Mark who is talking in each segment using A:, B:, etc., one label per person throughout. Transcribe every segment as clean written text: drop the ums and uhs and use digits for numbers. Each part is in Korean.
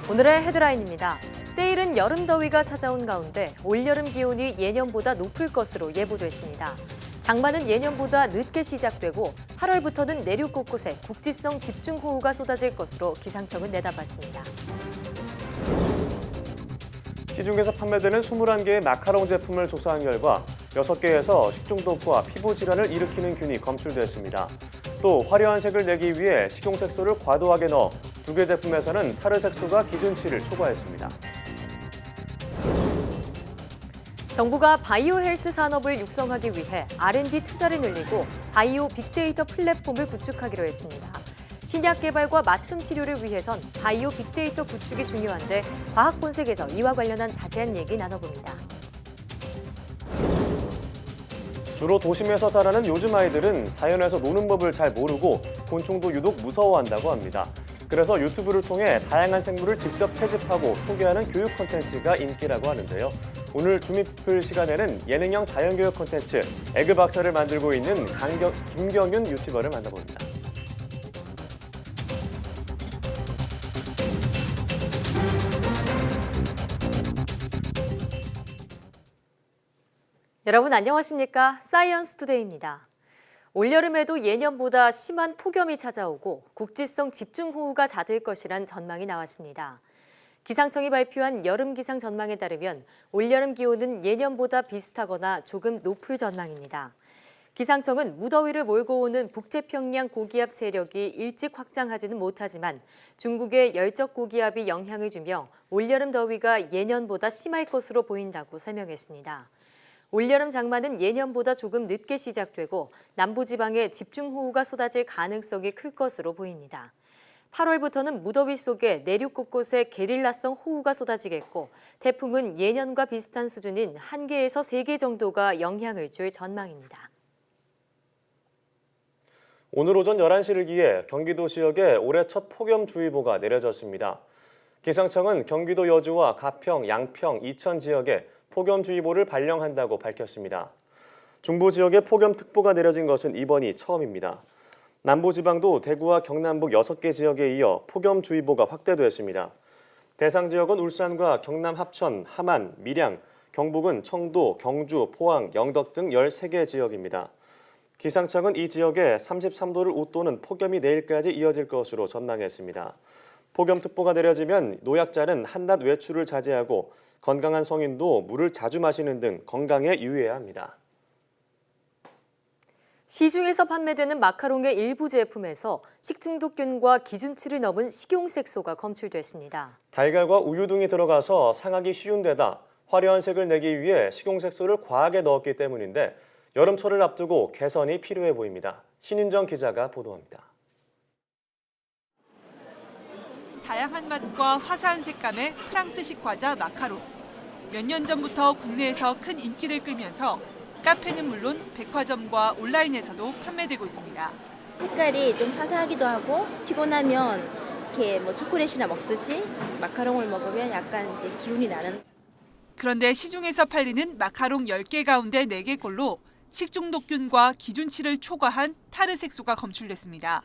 A: 오늘의 헤드라인입니다. 때이른 여름 더위가 찾아온 가운데 올여름 기온이 예년보다 높을 것으로 예보됐습니다. 장마는 예년보다 늦게 시작되고 8월부터는 내륙 곳곳에 국지성 집중호우가 쏟아질 것으로 기상청은 내다봤습니다.
B: 시중에서 판매되는 21개의 마카롱 제품을 조사한 결과 6개에서 식중독과 피부 질환을 일으키는 균이 검출됐습니다. 또 화려한 색을 내기 위해 식용색소를 과도하게 넣어 2개 제품에서는 타르색소가 기준치를 초과했습니다.
A: 정부가 바이오 헬스 산업을 육성하기 위해 R&D 투자를 늘리고 바이오 빅데이터 플랫폼을 구축하기로 했습니다. 신약 개발과 맞춤 치료를 위해선 바이오 빅데이터 구축이 중요한데 과학 본색에서 이와 관련한 자세한 얘기 나눠봅니다.
B: 주로 도심에서 자라는 요즘 아이들은 자연에서 노는 법을 잘 모르고 곤충도 유독 무서워한다고 합니다. 그래서 유튜브를 통해 다양한 생물을 직접 채집하고 소개하는 교육 콘텐츠가 인기라고 하는데요. 오늘 주미플 시간에는 예능형 자연교육 콘텐츠 에그박사를 만들고 있는 김경윤 유튜버를 만나봅니다.
A: 여러분 안녕하십니까? 사이언스 투데이입니다. 올여름에도 예년보다 심한 폭염이 찾아오고 국지성 집중호우가 잦을 것이란 전망이 나왔습니다. 기상청이 발표한 여름 기상 전망에 따르면 올여름 기온은 예년보다 비슷하거나 조금 높을 전망입니다. 기상청은 무더위를 몰고 오는 북태평양 고기압 세력이 일찍 확장하지는 못하지만 중국의 열적 고기압이 영향을 주며 올여름 더위가 예년보다 심할 것으로 보인다고 설명했습니다. 올여름 장마는 예년보다 조금 늦게 시작되고 남부지방에 집중호우가 쏟아질 가능성이 클 것으로 보입니다. 8월부터는 무더위 속에 내륙 곳곳에 게릴라성 호우가 쏟아지겠고 태풍은 예년과 비슷한 수준인 1개에서 3개 정도가 영향을 줄 전망입니다.
B: 오늘 오전 11시를 기해 경기도 지역에 올해 첫 폭염주의보가 내려졌습니다. 기상청은 경기도 여주와 가평, 양평, 이천 지역에 폭염주의보를 발령한다고 밝혔습니다. 중부 지역에 폭염특보가 내려진 것은 이번이 처음입니다. 남부지방도 대구와 경남북 6개 지역에 이어 폭염주의보가 확대됐습니다. 대상 지역은 울산과 경남 합천, 함안, 밀양, 경북은 청도, 경주, 포항, 영덕 등 13개 지역입니다. 기상청은 이 지역에 33도를 웃도는 폭염이 내일까지 이어질 것으로 전망했습니다. 폭염특보가 내려지면 노약자는 한낮 외출을 자제하고 건강한 성인도 물을 자주 마시는 등 건강에 유의해야 합니다.
A: 시중에서 판매되는 마카롱의 일부 제품에서 식중독균과 기준치를 넘은 식용색소가 검출됐습니다.
B: 달걀과 우유 등이 들어가서 상하기 쉬운 데다 화려한 색을 내기 위해 식용색소를 과하게 넣었기 때문인데 여름철을 앞두고 개선이 필요해 보입니다. 신윤정 기자가 보도합니다.
C: 다양한 맛과 화사한 색감의 프랑스식 과자 마카롱. 몇 년 전부터 국내에서 큰 인기를 끌면서 카페는 물론 백화점과 온라인에서도 판매되고 있습니다.
D: 색깔이 좀 화사하기도 하고 피곤하면 이렇게 초콜릿이나 먹듯이 마카롱을 먹으면 약간 이제 기운이 나는.
C: 그런데 시중에서 팔리는 마카롱 10개 가운데 4개꼴로 식중독균과 기준치를 초과한 타르색소가 검출됐습니다.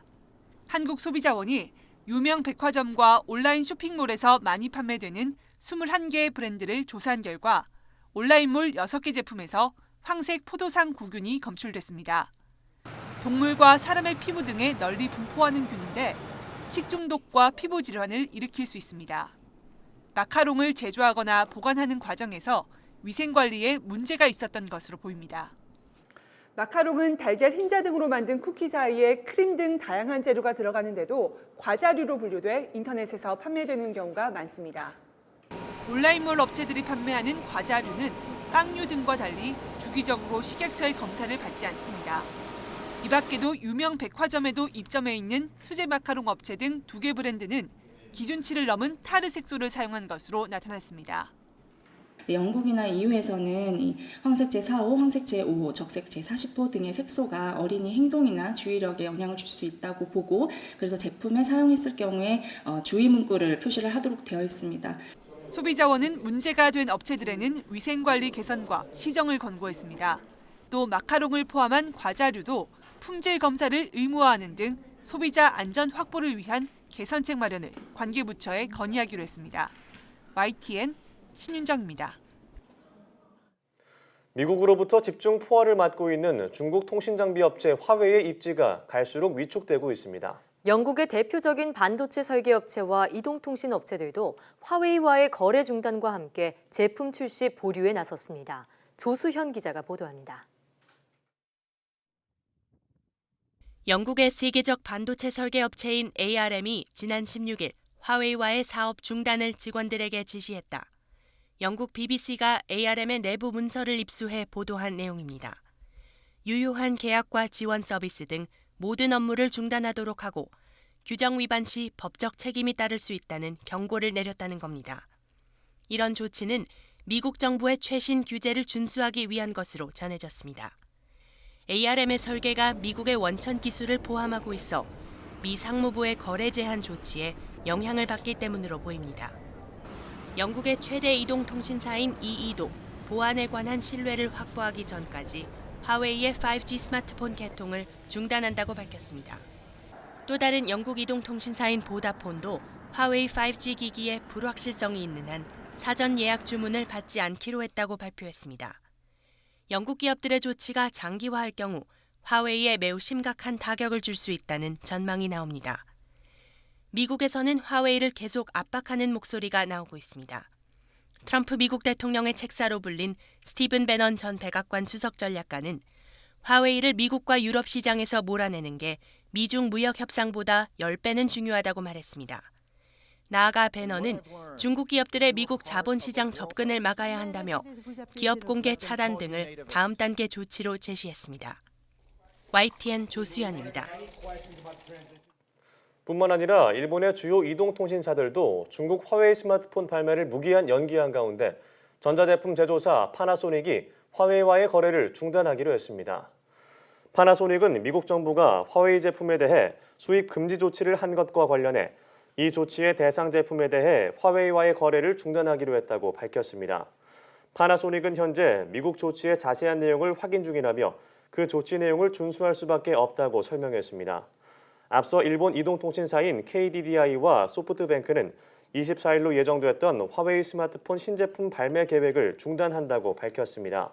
C: 한국소비자원이 유명 백화점과 온라인 쇼핑몰에서 많이 판매되는 21개의 브랜드를 조사한 결과 온라인몰 6개 제품에서 황색 포도상 구균이 검출됐습니다. 동물과 사람의 피부 등에 널리 분포하는 균인데 식중독과 피부 질환을 일으킬 수 있습니다. 마카롱을 제조하거나 보관하는 과정에서 위생관리에 문제가 있었던 것으로 보입니다.
E: 마카롱은 달걀 흰자 등으로 만든 쿠키 사이에 크림 등 다양한 재료가 들어가는데도 과자류로 분류돼 인터넷에서 판매되는 경우가 많습니다.
C: 온라인몰 업체들이 판매하는 과자류는 빵류 등과 달리 주기적으로 식약처의 검사를 받지 않습니다. 이 밖에도 유명 백화점에도 입점해 있는 수제 마카롱 업체 등 2개 브랜드는 기준치를 넘은 타르색소를 사용한 것으로 나타났습니다.
F: 영국이나 EU에서는 이 황색 제4호, 황색 제5호, 적색 제40호 등의 색소가 어린이 행동이나 주의력에 영향을 줄 수 있다고 보고 그래서 제품에 사용했을 경우에 주의 문구를 표시를 하도록 되어 있습니다.
C: 소비자원은 문제가 된 업체들에는 위생관리 개선과 시정을 권고했습니다. 또 마카롱을 포함한 과자류도 품질 검사를 의무화하는 등 소비자 안전 확보를 위한 개선책 마련을 관계부처에 건의하기로 했습니다. YTN 신윤정입니다.
B: 미국으로부터 집중 포화를 맞고 있는 중국 통신장비 업체 화웨이의 입지가 갈수록 위축되고 있습니다.
A: 영국의 대표적인 반도체 설계 업체와 이동통신 업체들도 화웨이와의 거래 중단과 함께 제품 출시 보류에 나섰습니다. 조수현 기자가 보도합니다.
G: 영국의 세계적 반도체 설계 업체인 ARM이 지난 16일 화웨이와의 사업 중단을 직원들에게 지시했다. 영국 BBC가 ARM의 내부 문서를 입수해 보도한 내용입니다. 유효한 계약과 지원 서비스 등 모든 업무를 중단하도록 하고 규정 위반 시 법적 책임이 따를 수 있다는 경고를 내렸다는 겁니다. 이런 조치는 미국 정부의 최신 규제를 준수하기 위한 것으로 전해졌습니다. ARM의 설계가 미국의 원천 기술을 포함하고 있어 미 상무부의 거래 제한 조치에 영향을 받기 때문으로 보입니다. 영국의 최대 이동통신사인 EE도 보안에 관한 신뢰를 확보하기 전까지 화웨이의 5G 스마트폰 개통을 중단한다고 밝혔습니다. 또 다른 영국 이동통신사인 보다폰도 화웨이 5G 기기의 불확실성이 있는 한 사전 예약 주문을 받지 않기로 했다고 발표했습니다. 영국 기업들의 조치가 장기화할 경우 화웨이에 매우 심각한 타격을 줄 수 있다는 전망이 나옵니다. 미국에서는 화웨이를 계속 압박하는 목소리가 나오고 있습니다. 트럼프 미국 대통령의 책사로 불린 스티븐 배넌 전 백악관 수석 전략가는 화웨이를 미국과 유럽 시장에서 몰아내는 게 미중 무역 협상보다 10배는 중요하다고 말했습니다. 나아가 배넌은 중국 기업들의 미국 자본시장 접근을 막아야 한다며 기업 공개 차단 등을 다음 단계 조치로 제시했습니다. YTN 조수연입니다.
B: 뿐만 아니라 일본의 주요 이동통신사들도 중국 화웨이 스마트폰 발매를 무기한 연기한 가운데 전자제품 제조사 파나소닉이 화웨이와의 거래를 중단하기로 했습니다. 파나소닉은 미국 정부가 화웨이 제품에 대해 수입 금지 조치를 한 것과 관련해 이 조치의 대상 제품에 대해 화웨이와의 거래를 중단하기로 했다고 밝혔습니다. 파나소닉은 현재 미국 조치의 자세한 내용을 확인 중이라며 그 조치 내용을 준수할 수밖에 없다고 설명했습니다. 앞서 일본 이동통신사인 KDDI와 소프트뱅크는 24일로 예정됐던 화웨이 스마트폰 신제품 발매 계획을 중단한다고 밝혔습니다.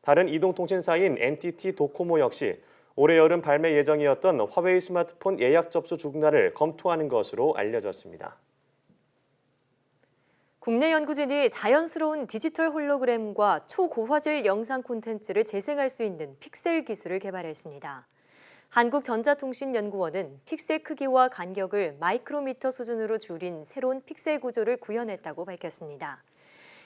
B: 다른 이동통신사인 NTT 도코모 역시 올해 여름 발매 예정이었던 화웨이 스마트폰 예약 접수 중단을 검토하는 것으로 알려졌습니다.
A: 국내 연구진이 자연스러운 디지털 홀로그램과 초고화질 영상 콘텐츠를 재생할 수 있는 픽셀 기술을 개발했습니다. 한국전자통신연구원은 픽셀 크기와 간격을 마이크로미터 수준으로 줄인 새로운 픽셀 구조를 구현했다고 밝혔습니다.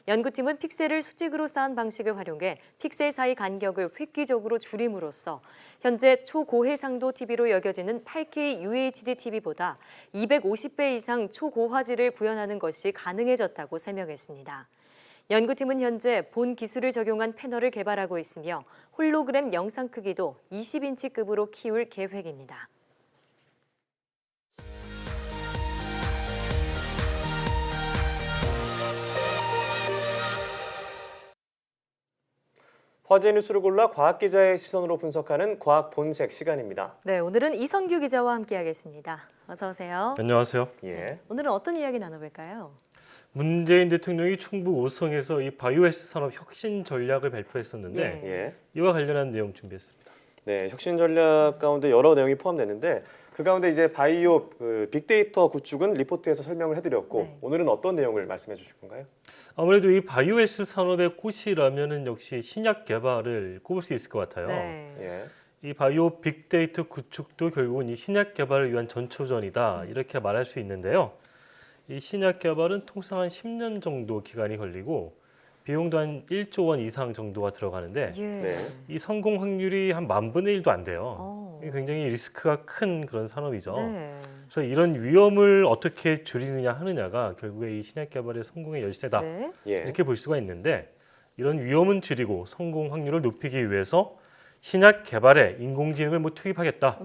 A: 연구팀은 픽셀을 수직으로 쌓은 방식을 활용해 픽셀 사이 간격을 획기적으로 줄임으로써 현재 초고해상도 TV로 여겨지는 8K UHD TV보다 250배 이상 초고화질을 구현하는 것이 가능해졌다고 설명했습니다. 연구팀은 현재 본 기술을 적용한 패널을 개발하고 있으며 홀로그램 영상 크기도 20인치급으로 키울 계획입니다.
B: 화제 뉴스를 골라 과학 기자의 시선으로 분석하는 과학 본색 시간입니다.
A: 네, 오늘은 이성규 기자와 함께하겠습니다. 어서 오세요.
H: 안녕하세요.
B: 예.
A: 오늘은 어떤 이야기 나눠볼까요?
H: 문재인 대통령이 충북 오성에서 이 바이오헬스 산업 혁신 전략을 발표했었는데
A: 예.
B: 예.
H: 이와 관련한 내용 준비했습니다.
B: 네, 혁신 전략 가운데 여러 내용이 포함되는데 그 가운데 이제 바이오 빅데이터 구축은 리포트에서 설명을 해드렸고
A: 네.
B: 오늘은 어떤 내용을 말씀해 주실 건가요?
H: 아무래도 이 바이오헬스 산업의 꽃이라면은 역시 신약 개발을 꼽을 수 있을 것 같아요.
A: 네.
B: 예.
H: 이 바이오 빅데이터 구축도 결국은 이 신약 개발을 위한 전초전이다 이렇게 말할 수 있는데요. 이 신약 개발은 통상 한 10년 정도 기간이 걸리고 비용도 한 1조 원 이상 정도가 들어가는데
A: 예.
B: 네.
H: 이 성공 확률이 한 10,000분의 1도 안 돼요.
A: 어.
H: 굉장히 리스크가 큰 그런 산업이죠.
A: 네.
H: 그래서 이런 위험을 어떻게 줄이느냐 하느냐가 결국에 이 신약 개발의 성공의 열쇠다
A: 네.
B: 예.
H: 이렇게 볼 수가 있는데 이런 위험은 줄이고 성공 확률을 높이기 위해서 신약 개발에 인공지능을 투입하겠다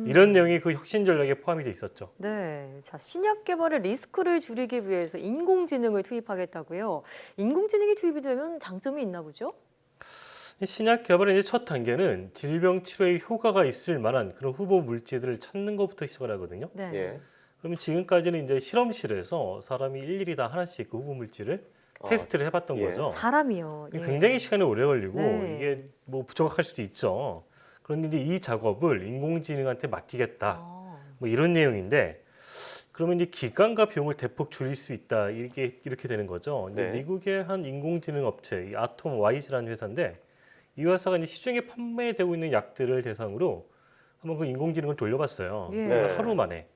H: 이런 내용이 그 혁신 전략에 포함이 돼 있었죠.
A: 네, 자 신약 개발의 리스크를 줄이기 위해서 인공지능을 투입하겠다고요. 인공지능이 투입이 되면 장점이 있나 보죠?
H: 신약 개발의 이제 첫 단계는 질병 치료에 효과가 있을 만한 그런 후보 물질들을 찾는 것부터 시작을 하거든요.
A: 네.
B: 예.
H: 그러면 지금까지는 이제 실험실에서 사람이 일일이 다 하나씩 그 후보 물질을 테스트를 해봤던
B: 예.
H: 거죠.
A: 사람이요. 예.
H: 굉장히 시간이 오래 걸리고
A: 네.
H: 이게 뭐 부족할 수도 있죠. 그런데 이제 이 작업을 인공지능한테 맡기겠다.
A: 아.
H: 뭐 이런 내용인데 그러면 이제 기간과 비용을 대폭 줄일 수 있다. 이렇게 되는 거죠. 이제
B: 네.
H: 미국의 한 인공지능 업체, 이 아톰 와이즈라는 회사인데 이 회사가 이제 시중에 판매되고 있는 약들을 대상으로 한번 그 인공지능을 돌려봤어요.
A: 예.
B: 네.
H: 하루 만에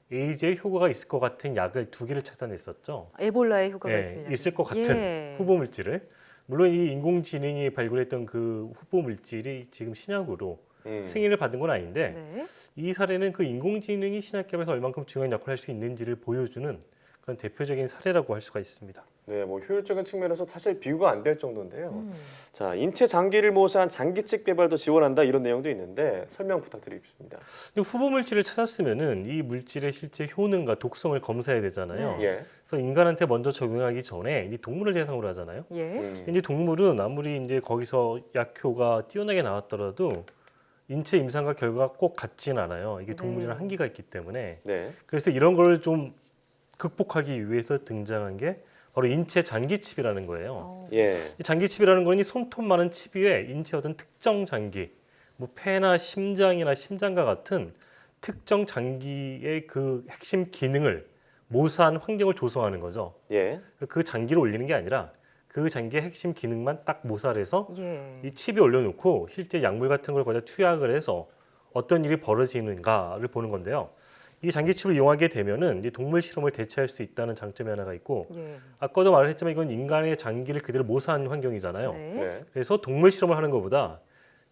H: 에이즈에 효과가 있을 것 같은 약을 2개를 찾아냈었죠.
A: 에볼라에 효과가
H: 예,
A: 있으려면.
H: 있을 것 같은
A: 예.
H: 후보 물질을. 물론 이 인공지능이 발굴했던 그 후보 물질이 지금 신약으로 승인을 받은 건 아닌데
A: 네.
H: 이 사례는 그 인공지능이 신약 개발에서 얼만큼 중요한 역할을 할 수 있는지를 보여주는 그런 대표적인 사례라고 할 수가 있습니다.
B: 네, 뭐 효율적인 측면에서 사실 비교가 안 될 정도인데요. 자, 인체 장기를 모사한 장기칩 개발도 지원한다 이런 내용도 있는데 설명 부탁드리겠습니다.
H: 근데 후보 물질을 찾았으면은 이 물질의 실제 효능과 독성을 검사해야 되잖아요.
A: 네.
B: 예.
H: 그래서 인간한테 먼저 적용하기 전에 이 동물을 대상으로 하잖아요.
A: 예.
H: 이제 동물은 아무리 이제 거기서 약효가 뛰어나게 나왔더라도 인체 임상과 결과가 꼭 같지는 않아요. 이게 동물이랑
A: 네.
H: 한계가 있기 때문에.
B: 네.
H: 그래서 이런 걸 좀 극복하기 위해서 등장한 게 바로 인체 장기칩이라는 거예요.
A: 어.
B: 예.
H: 이 장기칩이라는 건 이 손톱 많은 칩 위에 인체 어떤 특정 장기, 뭐 폐나 심장이나 심장과 같은 특정 장기의 그 핵심 기능을 모사한 환경을 조성하는 거죠.
B: 예.
H: 그 장기를 올리는 게 아니라 그 장기의 핵심 기능만 딱 모사를 해서
A: 예.
H: 이 칩에 올려놓고 실제 약물 같은 걸 거기다 투약을 해서 어떤 일이 벌어지는가를 보는 건데요. 이 장기칩을 이용하게 되면은 이제 동물 실험을 대체할 수 있다는 장점이 하나가 있고
A: 예.
H: 아까도 말했지만 이건 인간의 장기를 그대로 모사한 환경이잖아요.
A: 네.
B: 네.
H: 그래서 동물 실험을 하는 것보다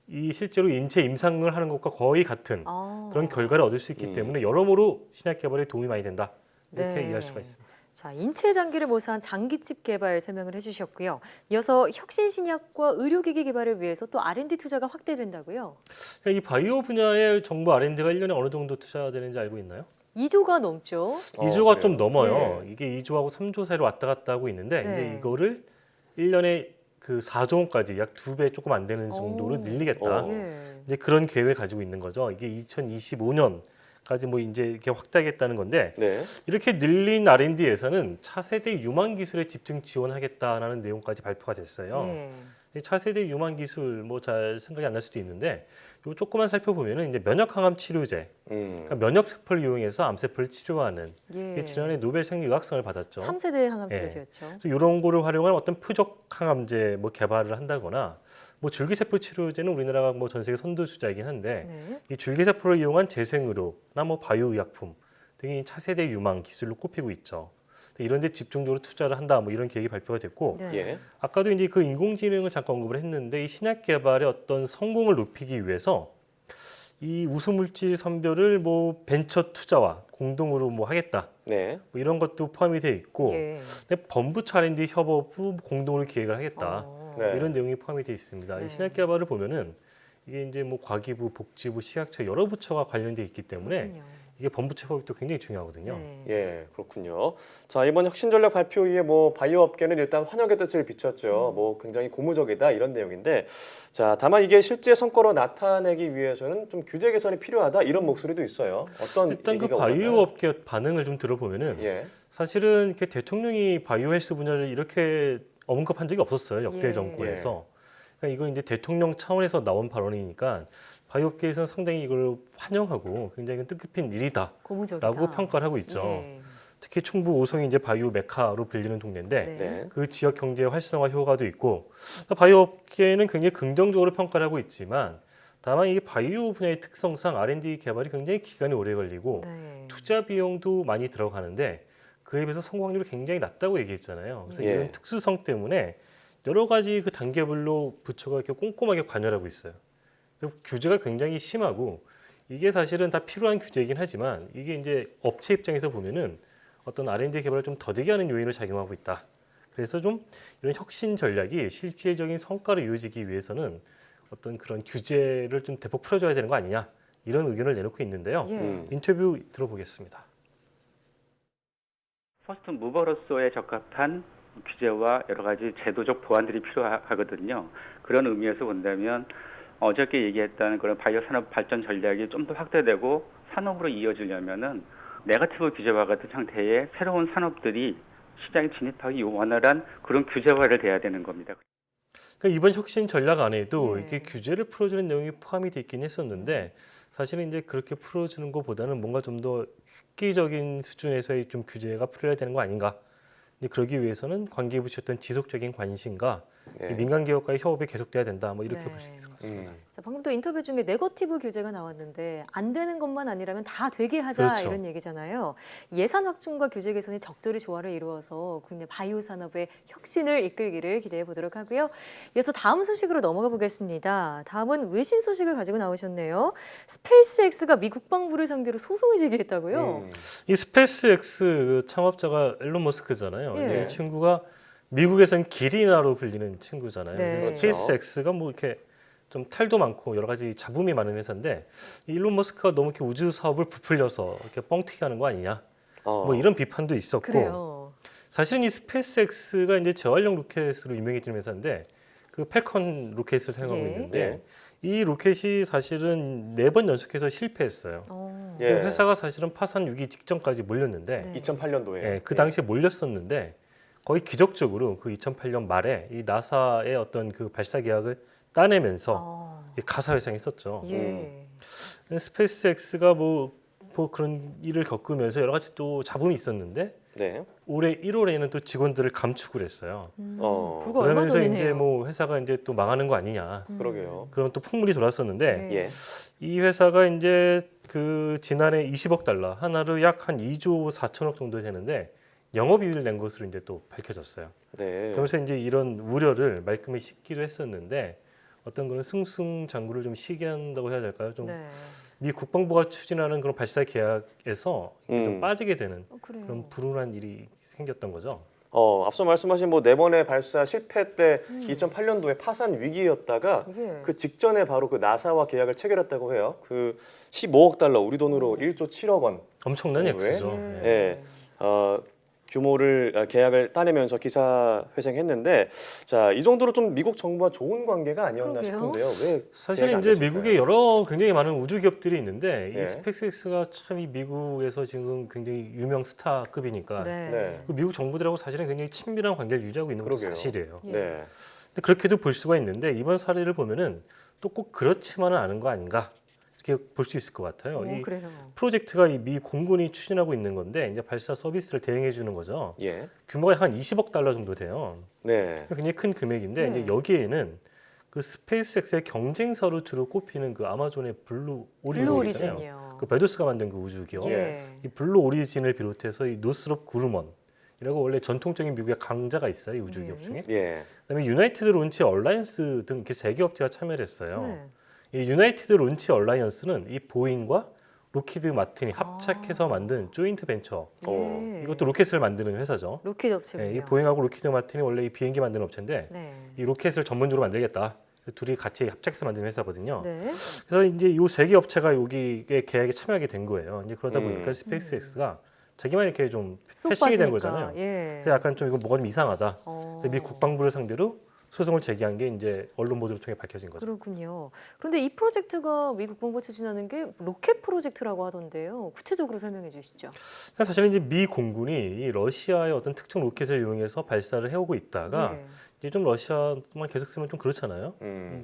H: 이 실제로 인체 임상을 하는 것과 거의 같은
A: 아.
H: 그런 결과를 얻을 수 있기 때문에 여러모로 신약 개발에 도움이 많이 된다. 이렇게
A: 네.
H: 이해할 수가 있습니다.
A: 자, 인체 장기를 모사한 장기칩 개발 설명을 해주셨고요. 이어서 혁신 신약과 의료기기 개발을 위해서 또 R&D 투자가 확대된다고요?
H: 그러니까 이 바이오 분야의 정부 R&D가 1년에 어느 정도 투자되는지 알고 있나요?
A: 2조가 넘죠.
H: 2조가 좀
B: 그래요?
H: 넘어요.
A: 네.
H: 이게 2조하고 3조 사이로 왔다 갔다 하고 있는데
A: 네.
H: 이제 이거를 1년에 그 4조 원까지 약 2배 조금 안 되는 정도로
A: 오.
H: 늘리겠다.
A: 예.
H: 이제 그런 계획을 가지고 있는 거죠. 이게 2025년까지 뭐 이제 이렇게 확대하겠다는 건데
B: 네.
H: 이렇게 늘린 R&D에서는 차세대 유망 기술에 집중 지원하겠다라는 내용까지 발표가 됐어요.
A: 예.
H: 이 차세대 유망 기술 뭐 잘 생각이 안 날 수도 있는데 요 조금만 살펴보면은 이제 면역 항암 치료제, 그러니까 면역 세포를 이용해서 암세포를 치료하는
A: 예.
H: 이게 지난해 노벨 생리의학상을 받았죠.
A: 3세대 항암
H: 예.
A: 치료제였죠.
H: 그래서 이런 거를 활용한 어떤 표적 항암제 뭐 개발을 한다거나 뭐 줄기세포 치료제는 우리나라가 뭐 전 세계 선두주자이긴 한데
A: 네.
H: 이 줄기세포를 이용한 재생의료나 뭐 바이오의약품 등이 차세대 유망 기술로 꼽히고 있죠. 이런 데 집중적으로 투자를 한다 뭐 이런 계획이 발표가 됐고
A: 네.
B: 예.
H: 아까도 이제 그 인공지능을 잠깐 언급을 했는데 이 신약 개발의 어떤 성공을 높이기 위해서 이 우수물질 선별을 뭐 벤처 투자와 공동으로 뭐 하겠다
B: 네.
H: 뭐 이런 것도 포함이 돼 있고
A: 예.
H: 근데 범부처 R&D 협업도 공동으로 기획을 하겠다
A: 어.
B: 네.
H: 이런 내용이 포함이 돼 있습니다.
A: 네.
H: 이 신약 개발을 보면은 이게 이제 뭐 과기부, 복지부, 식약처 여러 부처가 관련돼 있기 때문에
A: 그렇군요.
H: 이게 범부처 협업도 굉장히 중요하거든요.
A: 네.
B: 예, 그렇군요. 자, 이번 혁신 전략 발표 이후에 뭐 바이오 업계는 일단 환영의 뜻을 비췄죠. 뭐 굉장히 고무적이다 이런 내용인데, 자, 다만 이게 실제 성과로 나타내기 위해서는 좀 규제 개선이 필요하다 이런 목소리도 있어요. 어떤
H: 일단 그
B: 얘기가
H: 바이오
B: 오갔나요?
H: 업계 반응을 좀 들어보면은
B: 예,
H: 사실은 이렇게 대통령이 바이오 헬스 분야를 이렇게 언급한 적이 없었어요. 역대
A: 예.
H: 정권에서. 그러니까 이건 이제 대통령 차원에서 나온 발언이니까 바이오업계에서는 상당히 이걸 환영하고 굉장히 뜻깊은 일이다라고
A: 고무적이다.
H: 평가를 하고 있죠.
A: 예.
H: 특히 충북 오송이 이제 바이오 메카로 불리는 동네인데
A: 네.
B: 네,
H: 그 지역 경제 활성화 효과도 있고 바이오업계는 굉장히 긍정적으로 평가를 하고 있지만 다만 이 바이오 분야의 특성상 R&D 개발이 굉장히 기간이 오래 걸리고
A: 네.
H: 투자 비용도 많이 들어가는데 그에 비해서 성공 확률이 굉장히 낮다고 얘기했잖아요. 그래서
B: 예.
H: 이런 특수성 때문에 여러 가지 그 단계별로 부처가 이렇게 꼼꼼하게 관여하고 있어요. 그래서 규제가 굉장히 심하고 이게 사실은 다 필요한 규제이긴 하지만 이게 이제 업체 입장에서 보면은 어떤 R&D 개발을 좀 더디게 하는 요인으로 작용하고 있다. 그래서 좀 이런 혁신 전략이 실질적인 성과를 이어지기 위해서는 어떤 그런 규제를 좀 대폭 풀어줘야 되는 거 아니냐 이런 의견을 내놓고 있는데요.
A: 예.
H: 인터뷰 들어보겠습니다.
I: 퍼스트 무버로서의 적합한 규제와 여러 가지 제도적 보완들이 필요하거든요. 그런 의미에서 본다면 어저께 얘기했던 그런 바이오 산업 발전 전략이 좀 더 확대되고 산업으로 이어지려면은 네거티브 규제와 같은 형태의 새로운 산업들이 시장에 진입하기 원활한 그런 규제화를 돼야 되는 겁니다.
H: 그러니까 이번 혁신 전략 안에도
A: 네.
H: 이렇게 규제를 풀어주는 내용이 포함이 돼 있긴 했었는데 사실은 이제 그렇게 풀어주는 것보다는 뭔가 좀 더 획기적인 수준에서의 좀 규제가 풀려야 되는 거 아닌가. 근데 그러기 위해서는 관계부처였던 지속적인 관심과
B: 네.
H: 이 민간 기업과의 협업이 계속돼야 된다. 뭐 이렇게
A: 네.
H: 볼 수 있을 것 같습니다.
A: 자, 방금 또 인터뷰 중에 네거티브 규제가 나왔는데 안 되는 것만 아니라면 다 되게 하자
H: 그렇죠.
A: 이런 얘기잖아요. 예산 확충과 규제 개선이 적절히 조화를 이루어서 국내 바이오 산업의 혁신을 이끌기를 기대해 보도록 하고요. 이어서 다음 소식으로 넘어가 보겠습니다. 다음은 외신 소식을 가지고 나오셨네요. 스페이스X가 미 국방부를 상대로 소송을 제기했다고요?
H: 이 스페이스X 창업자가 일론 머스크잖아요.
A: 예.
H: 이 친구가 미국에선 기리나로 불리는 친구잖아요.
A: 네.
H: 그래서
B: 그렇죠.
H: 스페이스X가 뭐 이렇게 좀 탈도 많고 여러 가지 잡음이 많은 회사인데 이 일론 머스크가 너무 이렇게 우주 사업을 부풀려서 이렇게 뻥튀기 하는 거 아니냐. 뭐 이런 비판도 있었고
A: 그래요.
H: 사실은 이 스페이스X가 이제 재활용 로켓으로 유명해진 회사인데 그 펠컨 로켓을 사용하고
A: 예.
H: 있는데 이 로켓이 사실은 4번 연속해서 실패했어요.
A: 예.
B: 예.
H: 그 회사가 사실은 파산 위기 직전까지 몰렸는데
A: 네.
B: 2008년도에
H: 예, 그 당시에 몰렸었는데 거의 기적적으로 그 2008년 말에 이 나사의 어떤 그 발사 계약을 따내면서 이 가사 회상이 있었죠.
A: 예.
H: 스페이스X가 뭐 그런 일을 겪으면서 여러 가지 또 잡음이 있었는데
B: 네.
H: 올해 1월에는 또 직원들을 감축을 했어요.
A: 불과 얼마
H: 그러면서
A: 전이네요.
H: 이제 뭐 회사가 이제 또 망하는 거 아니냐.
B: 그러게요.
H: 그런 또 풍물이 돌았었는데
A: 네.
B: 예.
H: 이 회사가 이제 그 지난해 20억 달러 하나로 약 한 2조 4천억 정도 되는데 영업이익을 낸 것으로 이제 또 밝혀졌어요.
B: 네.
H: 그러면서 이제 이런 우려를 말끔히 씻기도 했었는데 어떤 그런 승승장구를 좀 시기한다고 해야 될까요? 좀
A: 네.
H: 미 국방부가 추진하는 그런 발사 계약에서 이렇게 좀 빠지게 되는
A: 그래요.
H: 그런 불운한 일이 생겼던 거죠.
B: 앞서 말씀하신 뭐 4번의 발사 실패 때 2008년도에 파산 위기였다가
A: 이게
B: 그 직전에 바로 그 나사와 계약을 체결했다고 해요. 그 15억 달러, 우리 돈으로 1조 7억 원.
H: 엄청난
B: 네.
H: 액수죠.
A: 예.
H: 예.
B: 예. 규모를 계약을 따내면서 기사 회생했는데 자, 이 정도로 좀 미국 정부와 좋은 관계가 아니었나
A: 그러게요.
B: 싶은데요. 왜
H: 사실
B: 계약이 안
H: 이제
B: 됐을까요?
H: 미국에 여러 굉장히 많은 우주 기업들이 있는데
B: 예.
H: 이 스페이스X가 참 이 미국에서 지금 굉장히 유명 스타급이니까
A: 네.
B: 네.
H: 그 미국 정부들하고 사실은 굉장히 친밀한 관계를 유지하고 있는 것도
B: 그러게요.
H: 사실이에요.
A: 예.
B: 네.
H: 근데 그렇게도 볼 수가 있는데 이번 사례를 보면은 또 꼭 그렇지만은 않은 거 아닌가 이렇게 볼 수 있을 것 같아요. 이
A: 그래요.
H: 프로젝트가 이 미 공군이 추진하고 있는 건데 이제 발사 서비스를 대행해 주는 거죠.
B: 예.
H: 규모가 한 20억 달러 정도 돼요.
B: 네.
H: 굉장히 큰 금액인데
A: 네.
H: 이제 여기에는 그 스페이스X의 경쟁사로 주로 꼽히는 그 아마존의 블루
A: 블루
H: 오리진이잖아요.
A: 오리진이요.
H: 그 베조스가 만든 그 우주 기업.
A: 예.
H: 이 블루 오리진을 비롯해서 이 노스롭 그루먼 이라고 원래 전통적인 미국의 강자가 있어요. 이 우주 기업 중에.
B: 예.
H: 그다음에 유나이티드 론치 얼라이언스 등 이렇게 3개 업체가 참여를 했어요.
A: 네.
H: 이 유나이티드 론치 얼라이언스는 이 보잉과 로키드 마틴이 합작해서 만든 조인트 벤처.
A: 예.
H: 이것도 로켓을 만드는 회사죠.
A: 로켓 업체군요.
H: 이 보잉하고 로키드 마틴이 원래 이 비행기 만드는 업체인데
A: 네.
H: 이 로켓을 전문적으로 만들겠다. 둘이 같이 합작해서 만드는 회사거든요.
A: 네.
H: 그래서 이제 이 3개 업체가 여기에 계약에 참여하게 된 거예요. 이제 그러다 보니까
B: 음.
H: 스페이스X가 자기만 이렇게 좀
A: 쏙
H: 패싱이 된
A: 빠지니까.
H: 거잖아요.
A: 예.
H: 그래서 약간 좀 이거 뭐가 좀 이상하다. 그래서 미
A: 어.
H: 국방부를 상대로 소송을 제기한 게 이제 언론 보도를 통해 밝혀진 거죠.
A: 그렇군요. 그런데 이 프로젝트가 미 국방부가 추진하는 게 로켓 프로젝트라고 하던데요. 구체적으로 설명해 주시죠.
H: 그러니까 사실은 이제 미 공군이 이 러시아의 어떤 특정 로켓을 이용해서 발사를 해오고 있다가
A: 예.
H: 이제 좀 러시아만 계속 쓰면 좀 그렇잖아요.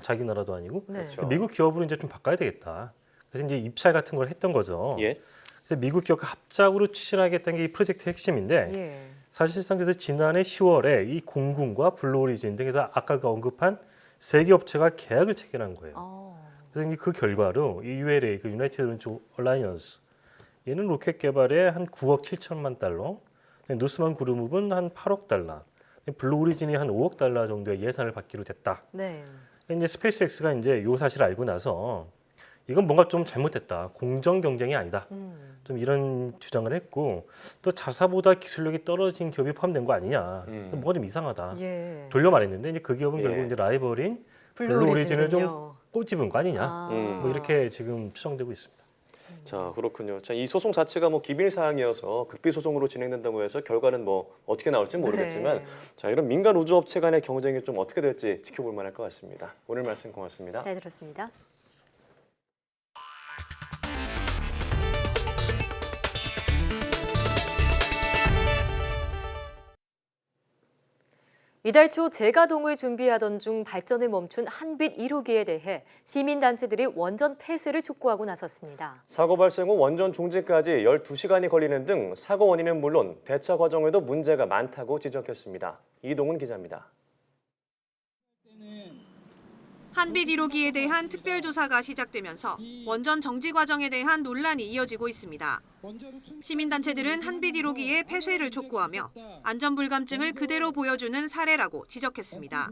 H: 자기 나라도 아니고.
A: 네.
B: 그렇죠.
H: 미국 기업으로 이제 좀 바꿔야 되겠다. 그래서 이제 입찰 같은 걸 했던 거죠.
B: 예.
H: 그래서 미국 기업과 합작으로 추진하겠다는 게 이 프로젝트 핵심인데
A: 예.
H: 사실상 그래서 지난해 10월에 이 공군과 블루오리진 등에서 아까 언급한 3개 업체가 계약을 체결한 거예요. 그래서 이제 그 결과로 이 ULA, 그 유나이티드 론치 얼라이언스, 얘는 로켓 개발에 한 9억 7천만 달러, 노스만 그루mov은 한 8억 달러, 블루오리진이 한 5억 달러 정도의 예산을 받기로 됐다.
A: 네.
H: 이제 스페이스X가 이제 이 사실을 알고 나서 이건 뭔가 좀 잘못됐다. 공정 경쟁이 아니다. 좀 이런 주장을 했고 또 자사보다 기술력이 떨어진 기업이 포함된 거 아니냐. 뭐가 좀 이상하다.
A: 예.
H: 돌려 말했는데 이제 그 기업은
B: 예.
H: 결국 이제 라이벌인 블루 오리진을 좀
A: 블루오리진은요.
H: 꼬집은 거 아니냐.
A: 아.
H: 뭐 이렇게 지금 추정되고 있습니다.
B: 자, 그렇군요. 자, 이 소송 자체가 뭐 기밀 사항이어서 극비 소송으로 진행된다고 해서 결과는 뭐 어떻게 나올지 모르겠지만
A: 네.
B: 자, 이런 민간 우주업체 간의 경쟁이 좀 어떻게 될지 지켜볼 만할 것 같습니다. 오늘 말씀 고맙습니다.
A: 잘 들었습니다. 이달 초 재가동을 준비하던 중 발전을 멈춘 한빛 1호기에 대해 시민단체들이 원전 폐쇄를 촉구하고 나섰습니다.
B: 사고 발생 후 원전 중지까지 12시간이 걸리는 등 사고 원인은 물론 대처 과정에도 문제가 많다고 지적했습니다. 이동훈 기자입니다.
J: 한빛 1호기에 대한 특별조사가 시작되면서 원전 정지 과정에 대한 논란이 이어지고 있습니다. 시민단체들은 한빛 1호기의 폐쇄를 촉구하며 안전불감증을 그대로 보여주는 사례라고 지적했습니다.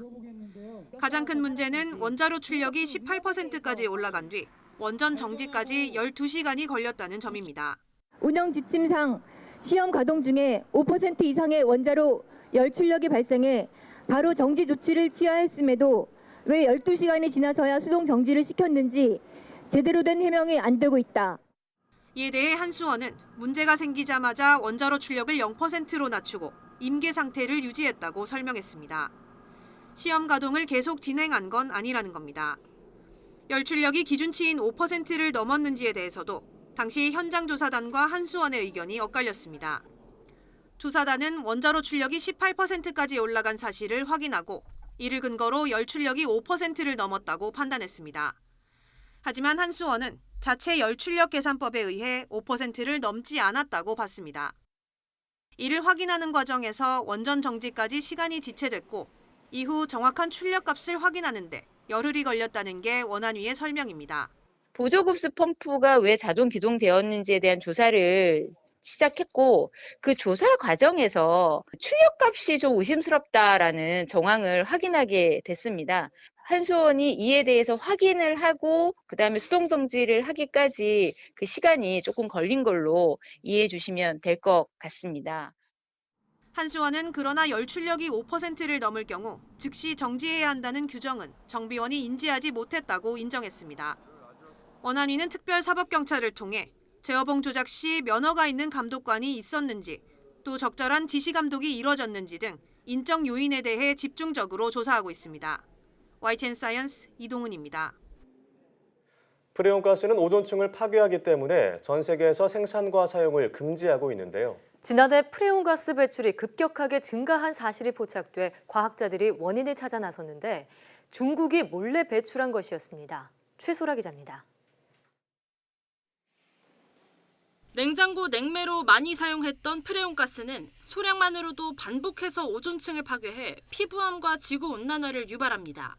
J: 가장 큰 문제는 원자로 출력이 18%까지 올라간 뒤 원전 정지까지 12시간이 걸렸다는 점입니다.
K: 운영 지침상 시험 가동 중에 5% 이상의 원자로 열 출력이 발생해 바로 정지 조치를 취하했음에도 왜 12시간이 지나서야 수동 정지를 시켰는지 제대로 된 해명이 안 되고 있다.
J: 이에 대해 한수원은 문제가 생기자마자 원자로 출력을 0%로 낮추고 임계 상태를 유지했다고 설명했습니다. 시험 가동을 계속 진행한 건 아니라는 겁니다. 열 출력이 기준치인 5%를 넘었는지에 대해서도 당시 현장 조사단과 한수원의 의견이 엇갈렸습니다. 조사단은 원자로 출력이 18%까지 올라간 사실을 확인하고 이를 근거로 열 출력이 5%를 넘었다고 판단했습니다. 하지만 한수원은 자체 열 출력 계산법에 의해 5%를 넘지 않았다고 봤습니다. 이를 확인하는 과정에서 원전 정지까지 시간이 지체됐고 이후 정확한 출력값을 확인하는데 열흘이 걸렸다는 게 원안위의 설명입니다.
L: 보조급수 펌프가 왜 자동 기동되었는지에 대한 조사를 시작했고 그 조사 과정에서 출력값이 좀 의심스럽다라는 정황을 확인하게 됐습니다. 한수원이 이에 대해서 확인을 하고 그다음에 수동정지를 하기까지 그 시간이 조금 걸린 걸로 이해해 주시면 될 것 같습니다.
J: 한수원은 그러나 열 출력이 5%를 넘을 경우 즉시 정지해야 한다는 규정은 정비원이 인지하지 못했다고 인정했습니다. 원안위는 특별사법경찰을 통해 제어봉 조작 시 면허가 있는 감독관이 있었는지 또 적절한 지시 감독이 이뤄졌는지 등 인적 요인에 대해 집중적으로 조사하고 있습니다. YTN 사이언스 이동훈입니다.
B: 프레온가스는 오존층을 파괴하기 때문에 전 세계에서 생산과 사용을 금지하고 있는데요.
A: 지난해 프레온가스 배출이 급격하게 증가한 사실이 포착돼 과학자들이 원인을 찾아 나섰는데 중국이 몰래 배출한 것이었습니다. 최소라 기자입니다.
G: 냉장고 냉매로 많이 사용했던 프레온가스는 소량만으로도 반복해서 오존층을 파괴해 피부암과 지구온난화를 유발합니다.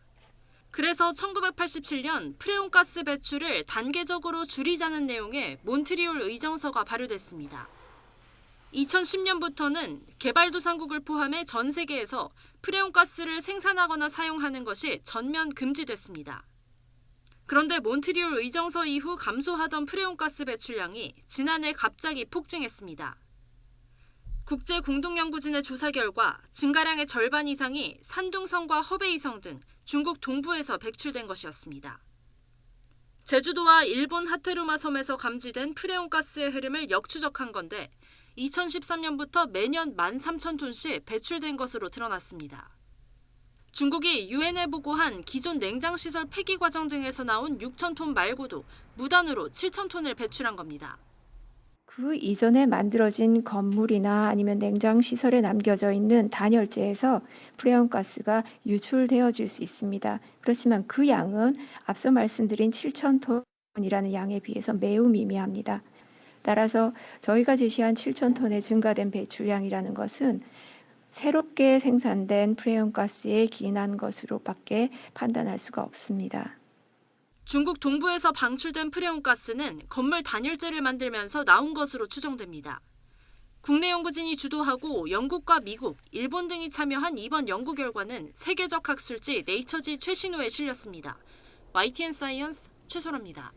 G: 그래서 1987년 프레온가스 배출을 단계적으로 줄이자는 내용의 몬트리올 의정서가 발효됐습니다. 2010년부터는 개발도상국을 포함해 전 세계에서 프레온가스를 생산하거나 사용하는 것이 전면 금지됐습니다. 그런데 몬트리올 의정서 이후 감소하던 프레온가스 배출량이 지난해 갑자기 폭증했습니다. 국제공동연구진의 조사 결과 증가량의 절반 이상이 산둥성과 허베이성 등 중국 동부에서 배출된 것이었습니다. 제주도와 일본 하테루마 섬에서 감지된 프레온가스의 흐름을 역추적한 건데 2013년부터 매년 13,000톤씩 배출된 것으로 드러났습니다. 중국이 유엔에 보고한 기존 냉장시설 폐기 과정 등에서 나온 6,000톤 말고도 무단으로 7,000톤을 배출한 겁니다.
M: 그 이전에 만들어진 건물이나 아니면 냉장 시설에 남겨져 있는 단열재에서 프레온가스가 유출되어질 수 있습니다. 그렇지만 그 양은 앞서 말씀드린 7,000톤이라는 양에 비해서 매우 미미합니다. 따라서 저희가 제시한 7,000톤의 증가된 배출량이라는 것은 새롭게 생산된 프레온가스에 기인한 것으로밖에 판단할 수가 없습니다.
G: 중국 동부에서 방출된 프레온가스는 건물 단열재를 만들면서 나온 것으로 추정됩니다. 국내 연구진이 주도하고 영국과 미국, 일본 등이 참여한 이번 연구 결과는 세계적 학술지 네이처지 최신호에 실렸습니다. YTN 사이언스 최소라입니다.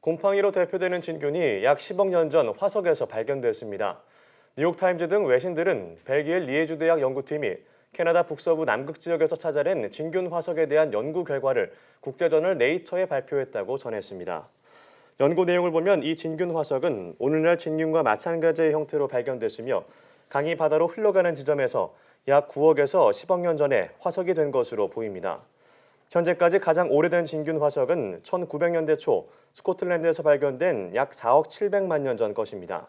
B: 곰팡이로 대표되는 진균이 약 10억 년 전 화석에서 발견됐습니다. 뉴욕타임즈 등 외신들은 벨기에 리에주 대학 연구팀이 캐나다 북서부 남극 지역에서 찾아낸 진균 화석에 대한 연구 결과를 국제저널 네이처에 발표했다고 전했습니다. 연구 내용을 보면 이 진균 화석은 오늘날 진균과 마찬가지의 형태로 발견됐으며 강이 바다로 흘러가는 지점에서 약 9억에서 10억 년 전에 화석이 된 것으로 보입니다. 현재까지 가장 오래된 진균 화석은 1900년대 초 스코틀랜드에서 발견된 약 4억 700만 년 전 것입니다.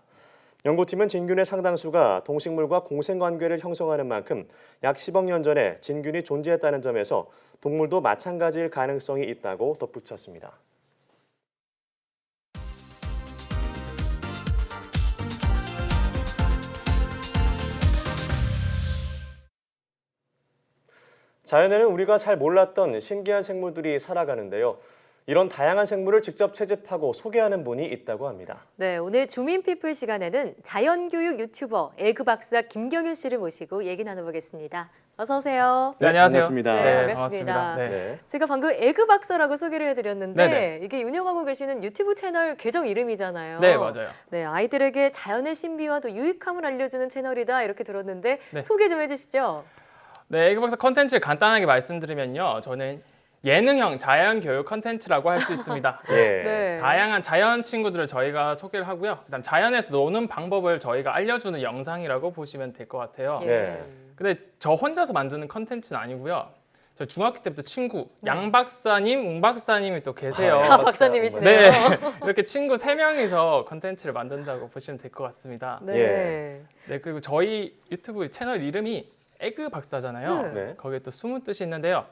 B: 연구팀은 진균의 상당수가 동식물과 공생관계를 형성하는 만큼 약 10억 년 전에 진균이 존재했다는 점에서 동물도 마찬가지일 가능성이 있다고 덧붙였습니다. 자연에는 우리가 잘 몰랐던 신기한 생물들이 살아가는데요. 이런 다양한 생물을 직접 채집하고 소개하는 분이 있다고 합니다.
A: 네, 오늘 주민피플 시간에는 자연교육 유튜버 에그 박사 김경윤 씨를 모시고 얘기 나눠보겠습니다. 어서 오세요.
N: 네, 안녕하세요.
B: 반갑습니다.
A: 네, 반갑습니다.
N: 네.
A: 제가 방금 에그 박사라고 소개를 해드렸는데
N: 네네.
A: 이게 운영하고 계시는 유튜브 채널 계정 이름이잖아요.
N: 네, 맞아요.
A: 네, 아이들에게 자연의 신비와 또 유익함을 알려주는 채널이다 이렇게 들었는데
N: 네.
A: 소개 좀 해주시죠.
N: 네, 에그 박사 컨텐츠를 간단하게 말씀드리면요. 저는 예능형 자연 교육 컨텐츠라고 할 수 있습니다.
B: 예.
A: 네.
N: 다양한 자연 친구들을 저희가 소개를 하고요. 일단 자연에서 노는 방법을 저희가 알려주는 영상이라고 보시면 될 것 같아요.
B: 네.
N: 근데 저 혼자서 만드는 컨텐츠는 아니고요. 저 중학교 때부터 친구 양 박사님, 웅 박사님이 또 계세요.
A: 다 박사님이시네요.
N: 네, 이렇게 친구 3명이서 컨텐츠를 만든다고 보시면 될 것 같습니다.
A: 네.
N: 네, 그리고 저희 유튜브 채널 이름이 에그 박사잖아요.
B: 네.
N: 거기에 또 숨은 뜻이 있는데요.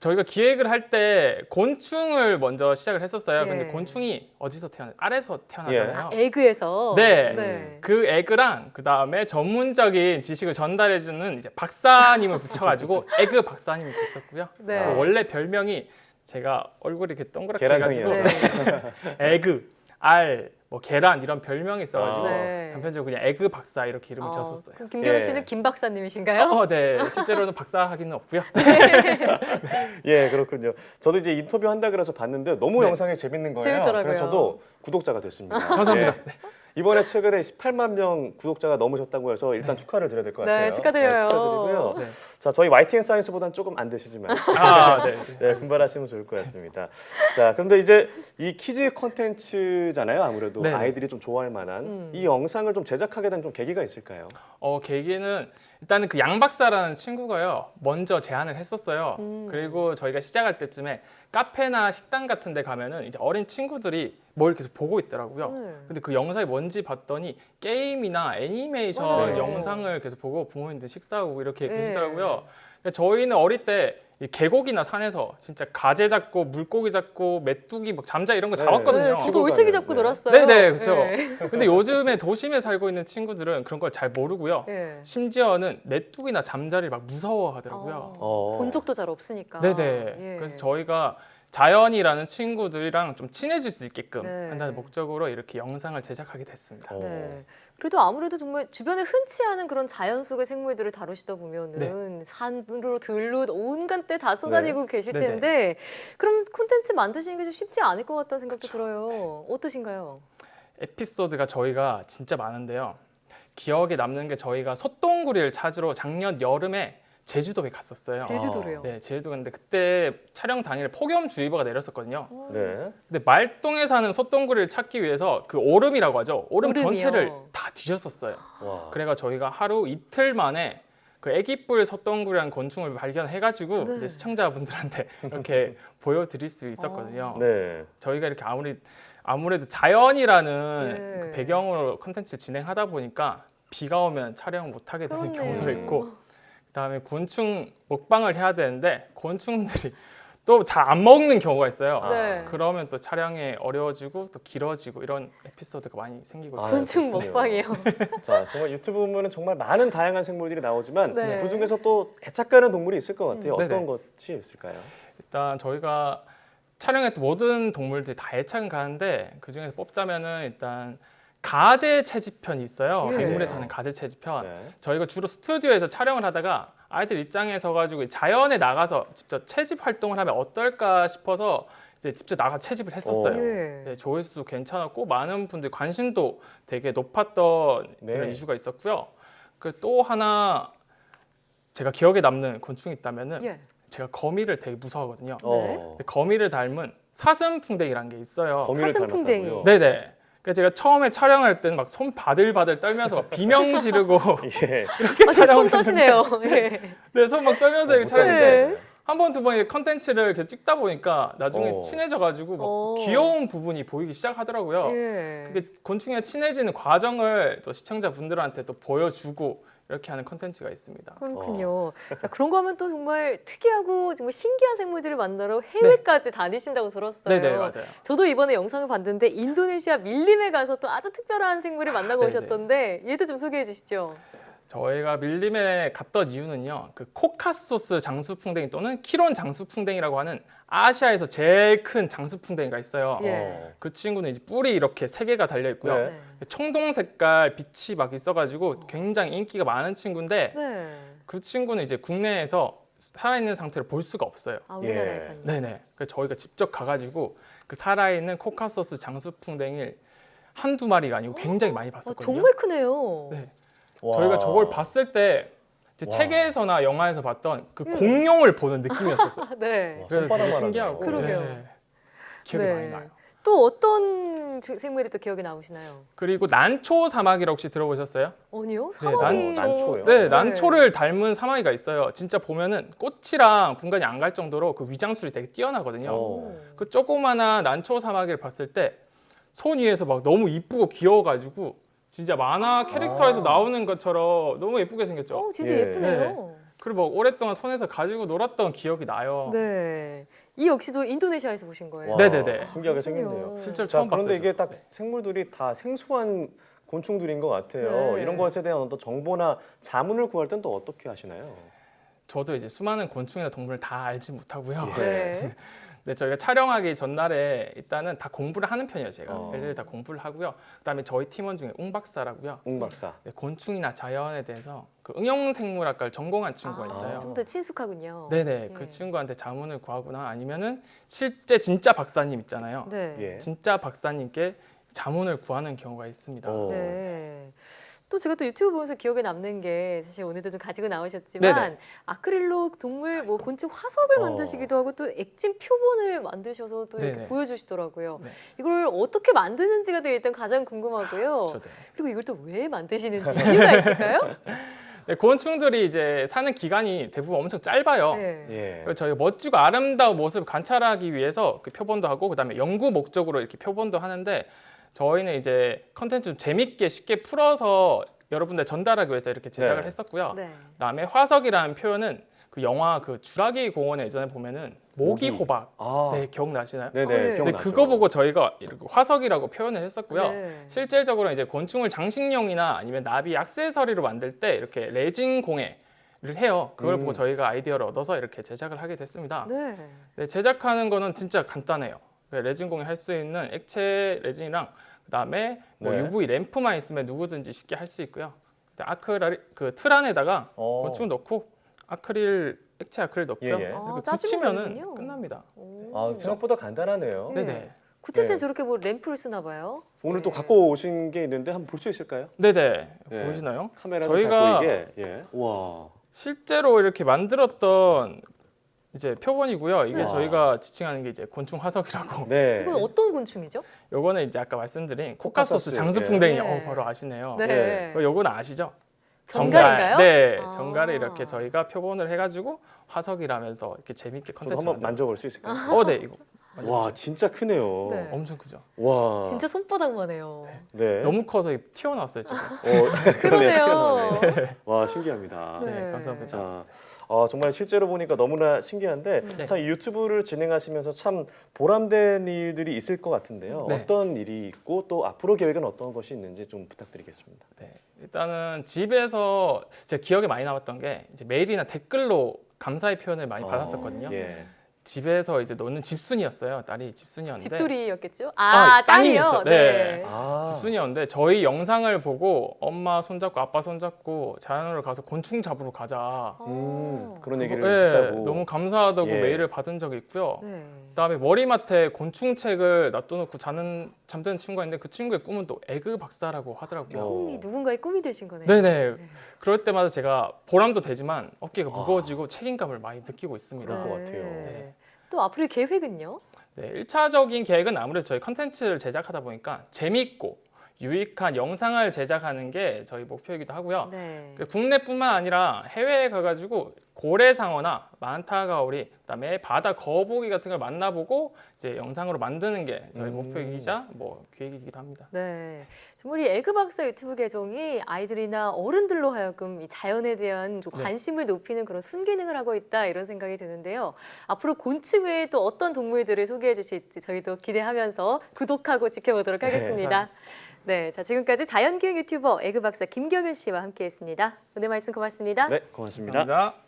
N: 저희가 기획을 할 때 곤충을 먼저 시작을 했었어요.
A: 예.
N: 근데 곤충이 어디서 알에서 태어나잖아요.
A: 에그에서.
N: 네.
A: 네.
N: 그 에그랑 그 다음에 전문적인 지식을 전달해주는 이제 박사님을 붙여가지고 에그 박사님이 됐었고요.
A: 네.
N: 원래 별명이 제가 얼굴이 이렇게 동그랗게
B: 계란형이어서.
N: 해가지고 에그, 알, 뭐 계란 이런 별명이 있어가지고
A: 네.
N: 단편적으로 그냥 에그 박사 이렇게 이름을 졌었어요.
A: 그럼 김경윤 씨는
B: 예.
A: 김 박사님이신가요?
N: 네. 실제로는 박사 하기는 없고요.
B: 예, 그렇군요. 저도 이제 인터뷰 한다 그래서 봤는데 너무
N: 네.
B: 영상이 재밌는 거예요.
A: 재밌더라고요.
B: 그래서 저도 구독자가 됐습니다.
N: 감사합니다.
B: 예. 이번에 최근에 18만 명 구독자가 넘으셨다고 해서 일단 축하를 드려야 될 것
A: 네,
B: 같아요.
A: 축하드려요.
B: 축하드리고요.
N: 네.
B: 자, 저희 YTN 사이언스보다는 조금 안 되시지만
N: 네.
B: 네, 분발하시면 좋을 것 같습니다. 자, 그런데 이제 이 키즈 콘텐츠잖아요. 아무래도
N: 네네.
B: 아이들이 좀 좋아할 만한 이 영상을 좀 제작하게 된 좀 계기가 있을까요?
N: 계기는 일단은 그 양 박사라는 친구가요. 먼저 제안을 했었어요. 그리고 저희가 시작할 때쯤에 카페나 식당 같은 데 가면은 이제 어린 친구들이 뭘 계속 보고 있더라고요. 근데 그 영상이 뭔지 봤더니 게임이나 애니메이션
A: 맞아요.
N: 영상을 계속 보고 부모님들 식사하고 이렇게
A: 네.
N: 계시더라고요. 그러니까 저희는 어릴 때 이 계곡이나 산에서 진짜 가재 잡고 물고기 잡고 메뚜기 막 잠자 이런 거
B: 네.
N: 잡았거든요.
A: 네, 저도 올챙이 잡고
B: 네.
A: 놀았어요.
N: 네네, 그렇죠.
A: 네.
N: 근데 요즘에 도심에 살고 있는 친구들은 그런 걸 잘 모르고요.
A: 네.
N: 심지어는 메뚜기나 잠자리를 막 무서워하더라고요.
A: 본 적도 잘 없으니까.
N: 네네.
A: 예.
N: 그래서 저희가 자연이라는 친구들이랑 좀 친해질 수 있게끔
A: 네.
N: 한다는 목적으로 이렇게 영상을 제작하게 됐습니다.
A: 네. 그래도 아무래도 정말 주변에 흔치 않은 그런 자연 속의 생물들을 다루시다 보면은 산으로 들로 온갖 데 다 쏟아지고 계실
N: 네네.
A: 텐데 그럼 콘텐츠 만드시는 게 좀 쉽지 않을 것 같다는 생각도 들어요. 어떠신가요?
N: 에피소드가 저희가 진짜 많은데요. 기억에 남는 게 저희가 솥동구리를 찾으러 작년 여름에 제주도에 갔었어요.
A: 제주도로요?
N: 네, 제주도 갔는데 그때 촬영 당일 폭염주의보가 내렸었거든요.
B: 네.
N: 근데 말동에 사는 솥동구리를 찾기 위해서 그 오름이라고 하죠. 오름
A: 오름이요?
N: 전체를 다 뒤졌었어요.
B: 와.
N: 그래가 저희가 하루 이틀 만에 그 애기뿔 솥동구리라는 곤충을 발견해가지고
A: 네.
N: 이제 시청자분들한테 이렇게 보여드릴 수 있었거든요.
B: 네.
N: 저희가 이렇게 아무래도 자연이라는
A: 네.
N: 그 배경으로 콘텐츠를 진행하다 보니까 비가 오면 촬영 못하게 되는
A: 그렇네요.
N: 경우도 있고 그다음에 곤충 먹방을 해야 되는데 곤충들이 또 잘 안 먹는 경우가 있어요.
A: 네.
N: 그러면 또 촬영이 어려워지고 또 길어지고 이런 에피소드가 많이 생기고 있어요.
A: 곤충
B: 그렇군요.
A: 먹방이요.
B: 자, 정말 유튜브 보면은 정말 많은 다양한 생물들이 나오지만
A: 네.
B: 그 중에서 또 애착 가는 동물이 있을 것 같아요. 어떤
N: 네네.
B: 것이 있을까요?
N: 일단 저희가 촬영했던 모든 동물들이 다 애착은 가는데 그 중에서 뽑자면은 일단 가재 채집편이 있어요.
A: 네.
N: 백물에 사는 가재 채집편.
B: 네.
N: 저희가 주로 스튜디오에서 촬영을 하다가 아이들 입장에 서가지고 자연에 나가서 직접 채집 활동을 하면 어떨까 싶어서 이제 직접 나가 채집을 했었어요.
A: 예.
N: 네, 조회수도 괜찮았고 많은 분들 관심도 되게 높았던
B: 네.
N: 그런 이슈가 있었고요. 그 또 하나 제가 기억에 남는 곤충이 있다면은
A: 예.
N: 제가 거미를 되게 무서워하거든요.
B: 네.
N: 근데 거미를 닮은 사슴풍뎅이라는 게 있어요.
B: 거미를
A: 사슴풍뎅이.
B: 닮았다고요?
N: 네네. 그래서 제가 처음에 촬영할 때는 막 손 바들바들 떨면서 막 비명 지르고
B: 예.
N: 이렇게 촬영을
A: 손 떠시네요. 예.
N: 네, 손 막 떨면서 이렇게
B: 못
N: 촬영했어요.
A: 네.
N: 한 번, 두 번 컨텐츠를 이렇게 찍다 보니까 나중에
B: 어.
N: 친해져가지고 막
A: 어.
N: 귀여운 부분이 보이기 시작하더라고요.
A: 예.
N: 그게 곤충에 친해지는 과정을 또 시청자분들한테 또 보여주고 이렇게 하는 컨텐츠가 있습니다.
A: 그렇군요. 자, 그런 거 하면 또 정말 특이하고 정말 신기한 생물들을 만나러 해외까지 다니신다고 들었어요.
N: 네네, 맞아요.
A: 저도 이번에 영상을 봤는데 인도네시아 밀림에 가서 또 아주 특별한 생물을 만나고
N: 네네.
A: 오셨던데 얘도 좀 소개해 주시죠.
N: 저희가 밀림에 갔던 이유는요. 그 코카소스 장수풍뎅이 또는 키론 장수풍뎅이라고 하는 아시아에서 제일 큰 장수풍뎅이가 있어요.
A: 예.
N: 그 친구는 이제 뿔이 이렇게 3개가 달려 있고요.
B: 네.
A: 네.
N: 청동 색깔 빛이 막 있어가지고 굉장히 인기가 많은 친구인데
A: 네.
N: 그 친구는 이제 국내에서 살아있는 상태를 볼 수가 없어요.
A: 아, 우리나라에서는.
N: 네네. 그래서 저희가 직접 가가지고 그 살아있는 코카소스 장수풍뎅이를 한두 마리가 아니고 굉장히 많이 봤었거든요.
A: 정말 크네요.
N: 네.
B: 와.
N: 저희가 저걸 봤을 때 이제
B: 와.
N: 책에서나 영화에서 봤던 그 공룡을 보는 느낌이었었어요.
A: 네.
B: 와,
N: 그래서 되게
B: 손바닥만
N: 신기하고
B: 하네요.
A: 그러게요.
N: 기억이
A: 네.
N: 많이 나요.
A: 또 어떤 생물이 또 기억에 남으시나요?
N: 그리고 난초 사마귀를 혹시 들어보셨어요?
A: 아니요.
N: 네,
A: 사마귀.
B: 난초요?
N: 네, 난초를 닮은 사마귀가 있어요. 진짜 보면은 꽃이랑 분간이 안 갈 정도로 그 위장술이 되게 뛰어나거든요.
B: 오.
N: 그 조그마한 난초 사마귀를 봤을 때 손 위에서 막 너무 이쁘고 귀여워가지고 진짜 만화 캐릭터에서 나오는 것처럼 너무 예쁘게 생겼죠.
A: 진짜
B: 예.
A: 예쁘네요.
N: 그리고 막 오랫동안 손에서 가지고 놀았던 기억이 나요.
A: 네. 이 역시도 인도네시아에서 보신 거예요.
B: 와,
N: 네네네.
B: 신기하게
A: 그렇군요.
B: 생겼네요.
N: 실제로
B: 자,
N: 처음
B: 그런데
N: 봤어요.
B: 이게 딱
N: 저도.
B: 생물들이 다 생소한 곤충들인 것 같아요.
A: 네.
B: 이런 것에 대한 어떤 정보나 자문을 구할 땐 또 어떻게 하시나요?
N: 저도 이제 수많은 곤충이나 동물을 다 알지 못하고요.
A: 네.
N: 네, 저희가 촬영하기 전날에 일단은 다 공부를 하는 편이에요. 제가
B: 어.
N: 일일이 다 공부를 하고요. 그다음에 저희 팀원 중에 웅 박사라고요.
B: 웅 박사.
N: 네, 곤충이나 자연에 대해서 그 응용생물학과를 전공한 친구가 있어요.
A: 좀 더 친숙하군요.
N: 네네,
A: 예.
N: 그 친구한테 자문을 구하거나 아니면은 실제 진짜 박사님 있잖아요.
A: 네.
B: 예.
N: 진짜 박사님께 자문을 구하는 경우가 있습니다.
B: 오.
A: 네. 또 제가 또 유튜브 보면서 기억에 남는 게 사실 오늘도 좀 가지고 나오셨지만
N: 네네.
A: 아크릴로 동물 뭐 곤충 화석을 만드시기도 하고 또 액진 표본을 만드셔서 또 이렇게
N: 네네.
A: 보여주시더라고요.
N: 네.
A: 이걸 어떻게 만드는지가 또 일단 가장 궁금하고요.
N: 그렇죠, 네.
A: 그리고 이걸 또 왜 만드시는지 이유가 있을까요?
N: 네, 곤충들이 이제 사는 기간이 대부분 엄청 짧아요.
A: 네.
B: 예.
N: 그래서 저희가 멋지고 아름다운 모습을 관찰하기 위해서 그 표본도 하고 그다음에 연구 목적으로 이렇게 표본도 하는데 저희는 이제 컨텐츠 좀 재밌게 쉽게 풀어서 여러분들 전달하기 위해서 이렇게 제작을
B: 네.
N: 했었고요.
A: 네.
N: 그다음에 화석이라는 표현은 그 영화 그 주라기 공원에 예전에 보면은 모기
B: 모기.
N: 호박
B: 아.
N: 네, 기억나시나요?
B: 네네,
A: 네.
B: 기억나죠.
N: 근데 그거 보고 저희가 이렇게 화석이라고 표현을 했었고요.
A: 네.
N: 실질적으로 이제 곤충을 장식용이나 아니면 나비 액세서리로 만들 때 이렇게 레진 공예를 해요. 그걸 보고 저희가 아이디어를 얻어서 이렇게 제작을 하게 됐습니다.
A: 네.
N: 네, 제작하는 거는 진짜 간단해요. 레진 공예 할 수 있는 액체 레진이랑 그다음에 뭐
B: 네.
N: UV 램프만 있으면 누구든지 쉽게 할 수 있고요. 아크릴 그 틀 안에다가 곤충 넣고 아크릴 액체 아크릴 넣고요.
B: 예, 예.
N: 그리고
A: 짜주면
N: 붙이면은
A: 되는군요.
N: 끝납니다.
B: 아, 생각보다 간단하네요.
A: 네.
N: 네네.
A: 굳힐 땐
B: 네.
A: 저렇게 뭐 램프를 쓰나 봐요.
B: 오늘 또 갖고 오신 게 있는데 한번 볼 수 있을까요?
N: 네네.
B: 예.
N: 보이시나요?
B: 카메라로
N: 저희가
B: 잘 보이게. 예. 와.
N: 실제로 이렇게 만들었던 이제 표본이고요. 이게
B: 와.
N: 저희가 지칭하는 게 이제 곤충 화석이라고.
B: 네.
A: 이건 어떤 곤충이죠?
N: 요거는 이제 아까 말씀드린
B: 코카소스.
N: 코카소스 장수풍뎅이.
A: 네.
N: 바로 아시네요.
A: 네.
N: 요거는 아시죠?
A: 정갈인가요?
N: 네,
A: 아.
N: 정갈을 이렇게 저희가 표본을 해가지고 화석이라면서 이렇게 재밌게
B: 저도
N: 컨텐츠
B: 한번 만져볼 수 있을까요?
N: 네, 이거.
B: 와, 진짜 크네요.
A: 네.
N: 엄청 크죠.
B: 와.
A: 진짜 손바닥만 해요.
B: 네.
N: 너무 커서 튀어나왔어요, 지금.
B: 그러네요.
A: 그러네요.
B: 튀어나오네. 와, 신기합니다.
A: 네.
N: 네, 감사합니다.
B: 자, 정말 실제로 보니까 너무나 신기한데
N: 네.
B: 참 유튜브를 진행하시면서 참 보람된 일들이 있을 것 같은데요.
N: 네.
B: 어떤 일이 있고 또 앞으로 계획은 어떤 것이 있는지 좀 부탁드리겠습니다.
N: 네, 일단은 집에서 제 기억에 많이 남았던 게 이제 메일이나 댓글로 감사의 표현을 많이 받았었거든요.
B: 예.
N: 집에서 이제 노는 집순이였어요. 딸이 집순이었는데.
A: 집돌이였겠죠?
N: 아,
A: 딸이요?
N: 따님이었어요.
A: 네.
N: 집순이었는데 저희 영상을 보고 엄마 손잡고 아빠 손잡고 자연으로 가서 곤충 잡으러 가자.
B: 그런 얘기를
N: 네,
B: 했다고.
N: 너무 감사하다고
B: 예.
N: 메일을 받은 적이 있고요.
A: 네.
N: 그다음에 머리맡에 곤충책을 놔둬놓고 잠드는 친구가 있는데 그 친구의 꿈은 또 에그 박사라고 하더라고요.
A: 꿈이 누군가의 꿈이 되신 거네요.
N: 네네. 그럴 때마다 제가 보람도 되지만 어깨가 무거워지고 책임감을 많이 느끼고 있습니다.
B: 그럴 것 같아요.
N: 네.
A: 또 앞으로의 계획은요?
N: 네, 1차적인 계획은 아무래도 저희 컨텐츠를 제작하다 보니까 재미있고 유익한 영상을 제작하는 게 저희 목표이기도 하고요.
A: 네.
N: 국내뿐만 아니라 해외에 가가지고 고래상어나 만타가오리, 그다음에 바다 거북이 같은 걸 만나보고 이제 영상으로 만드는 게 저희 목표이기자 뭐 계획이기도 합니다.
A: 네, 정말 이 에그 박사 유튜브 계정이 아이들이나 어른들로 하여금 이 자연에 대한 좀 관심을 높이는 그런 순기능을 하고 있다 이런 생각이 드는데요. 앞으로 곤충 외에 또 어떤 동물들을 소개해 주실지 저희도 기대하면서 구독하고 지켜보도록 하겠습니다. 네, 자 지금까지 자연기행 유튜버 에그 박사 김경윤 씨와 함께했습니다. 오늘 말씀 고맙습니다.
B: 네, 고맙습니다.
N: 감사합니다.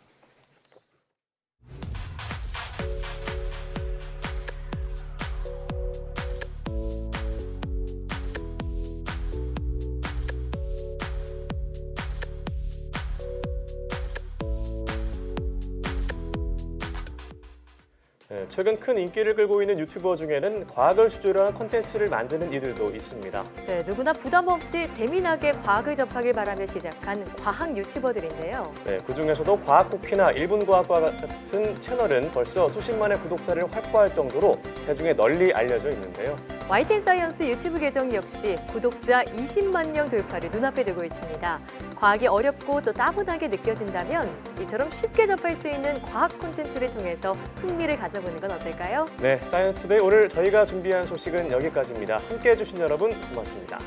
B: 네, 최근 큰 인기를 끌고 있는 유튜버 중에는 과학을 주제로 한 콘텐츠를 만드는 이들도 있습니다.
A: 네, 누구나 부담 없이 재미나게 과학을 접하길 바라며 시작한 과학 유튜버들인데요.
B: 네, 그중에서도 과학쿠키나 1분 과학과 같은 채널은 벌써 수십만의 구독자를 확보할 정도로 대중에 널리 알려져 있는데요.
A: YTN 사이언스 유튜브 계정 역시 구독자 20만 명 돌파를 눈앞에 두고 있습니다. 과학이 어렵고 또 따분하게 느껴진다면 이처럼 쉽게 접할 수 있는 과학 콘텐츠를 통해서 흥미를 가져보는 건 어떨까요?
B: 네, 사이언스 투데이 오늘 저희가 준비한 소식은 여기까지입니다. 함께해 주신 여러분 고맙습니다.